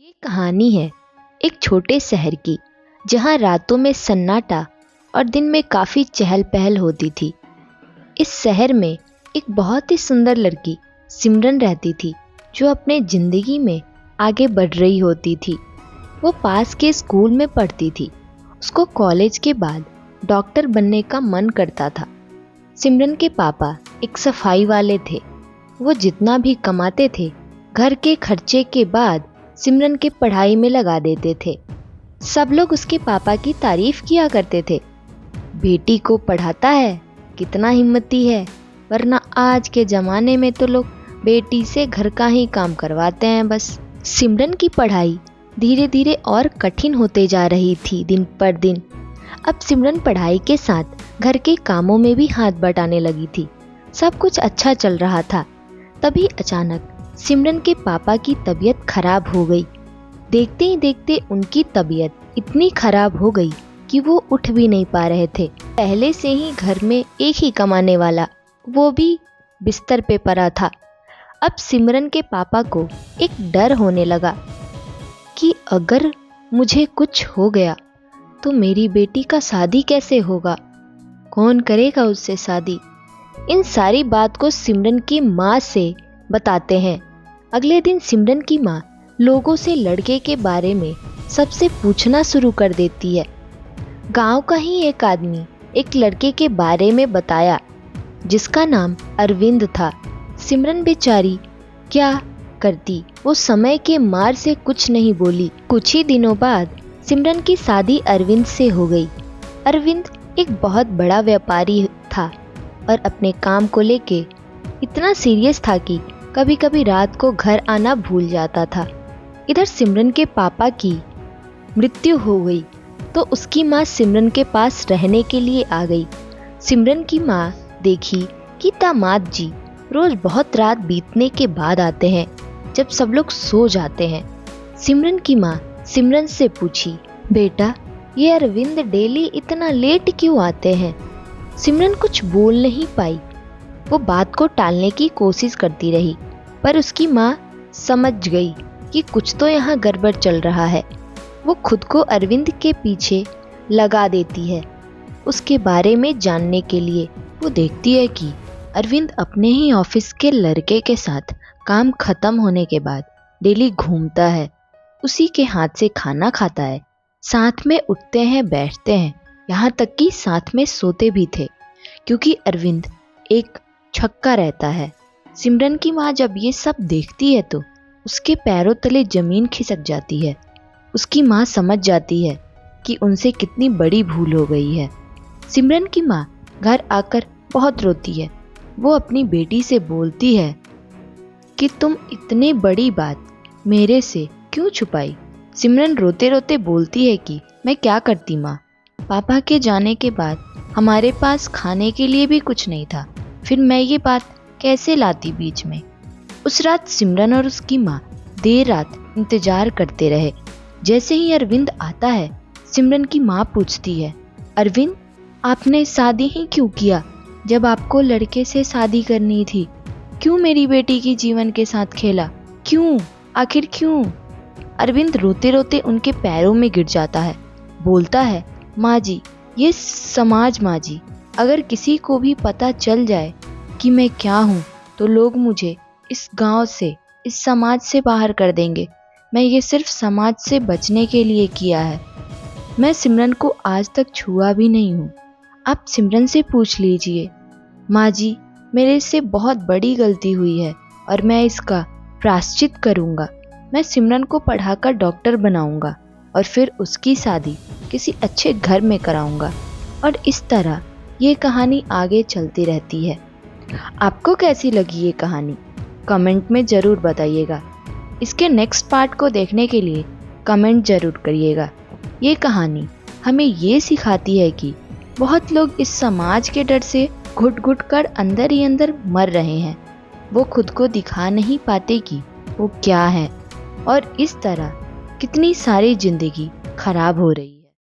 ये कहानी है एक छोटे शहर की, जहाँ रातों में सन्नाटा और दिन में काफ़ी चहल पहल होती थी। इस शहर में एक बहुत ही सुंदर लड़की सिमरन रहती थी, जो अपने ज़िंदगी में आगे बढ़ रही होती थी। वो पास के स्कूल में पढ़ती थी। उसको कॉलेज के बाद डॉक्टर बनने का मन करता था। सिमरन के पापा एक सफाई वाले थे। वो जितना भी कमाते थे, घर के खर्चे के बाद सिमरन के पढ़ाई में लगा देते थे। सब लोग उसके पापा की तारीफ किया करते थे। बेटी को पढ़ाता है, कितना हिम्मती है, वरना आज के ज़माने में तो लोग बेटी से घर का ही काम करवाते हैं बस। सिमरन की पढ़ाई धीरे धीरे और कठिन होते जा रही थी दिन पर दिन। अब सिमरन पढ़ाई के साथ घर के कामों में भी हाथ बटाने लगी थी। सब कुछ अच्छा चल रहा था। तभी अचानक सिमरन के पापा की तबीयत खराब हो गई। देखते ही देखते उनकी तबीयत इतनी खराब हो गई कि वो उठ भी नहीं पा रहे थे। पहले से ही घर में एक ही कमाने वाला, वो भी बिस्तर पे पड़ा था। अब सिमरन के पापा को एक डर होने लगा कि अगर मुझे कुछ हो गया तो मेरी बेटी का शादी कैसे होगा, कौन करेगा उससे शादी। इन सारी बात को सिमरन की माँ से बताते हैं। अगले दिन सिमरन की माँ लोगों से लड़के के बारे में सबसे पूछना शुरू कर देती है। गांव का ही एक आदमी एक लड़के के बारे में बताया, जिसका नाम अरविंद था। सिमरन बेचारी क्या करती, वो समय के मार से कुछ नहीं बोली। कुछ ही दिनों बाद सिमरन की शादी अरविंद से हो गई। अरविंद एक बहुत बड़ा व्यापारी था और अपने काम को लेके इतना सीरियस था कि कभी कभी रात को घर आना भूल जाता था। इधर सिमरन के पापा की मृत्यु हो गई तो उसकी माँ सिमरन के पास रहने के लिए आ गई। सिमरन की माँ देखी कि दामाद जी रोज बहुत रात बीतने के बाद आते हैं, जब सब लोग सो जाते हैं। सिमरन की माँ सिमरन से पूछी, बेटा ये अरविंद डेली इतना लेट क्यों आते हैं। सिमरन कुछ बोल नहीं पाई। वो बात को टालने की कोशिश करती रही, पर उसकी माँ समझ गई कि कुछ तो यहाँ गड़बड़ चल रहा है। वो खुद को अरविंद के पीछे लगा देती है उसके बारे में जानने के लिए। वो देखती है कि अरविंद अपने ही ऑफिस के लड़के के साथ काम खत्म होने के बाद डेली घूमता है, उसी के हाथ से खाना खाता है, साथ में उठते हैं बैठते हैं, यहाँ तक कि साथ में सोते भी थे, क्योंकि अरविंद एक छक्का रहता है। सिमरन की माँ जब ये सब देखती है तो उसके पैरों तले जमीन खिसक जाती है। उसकी माँ समझ जाती है कि उनसे कितनी बड़ी भूल हो गई है। सिमरन की माँ घर आकर बहुत रोती है। वो अपनी बेटी से बोलती है कि तुम इतनी बड़ी बात मेरे से क्यों छुपाई। सिमरन रोते रोते बोलती है कि मैं क्या करती माँ, पापा के जाने के बाद हमारे पास खाने के लिए भी कुछ नहीं था, फिर मैं ये बात कैसे लाती बीच में। उस रात सिमरन और उसकी माँ देर रात इंतजार करते रहे। जैसे ही अरविंद आता है, सिमरन की माँ पूछती है, अरविंद आपने शादी ही क्यों किया जब आपको लड़के से शादी करनी थी। क्यों मेरी बेटी की जीवन के साथ खेला, क्यों, आखिर क्यों। अरविंद रोते रोते उनके पैरों में गिर जाता है। बोलता है, माँ जी ये समाज, माँ जी अगर किसी को भी पता चल जाए कि मैं क्या हूँ तो लोग मुझे इस गांव से, इस समाज से बाहर कर देंगे। मैं ये सिर्फ समाज से बचने के लिए किया है। मैं सिमरन को आज तक छुआ भी नहीं हूँ। आप सिमरन से पूछ लीजिए। माँ जी मेरे से बहुत बड़ी गलती हुई है और मैं इसका प्रायश्चित करूँगा। मैं सिमरन को पढ़ाकर डॉक्टर बनाऊँगा और फिर उसकी शादी किसी अच्छे घर में कराऊँगा। और इस तरह ये कहानी आगे चलती रहती है। आपको कैसी लगी ये कहानी, कमेंट में ज़रूर बताइएगा। इसके नेक्स्ट पार्ट को देखने के लिए कमेंट ज़रूर करिएगा। ये कहानी हमें ये सिखाती है कि बहुत लोग इस समाज के डर से घुट घुट कर अंदर ही अंदर मर रहे हैं। वो खुद को दिखा नहीं पाते कि वो क्या है, और इस तरह कितनी सारी ज़िंदगी खराब हो रही है।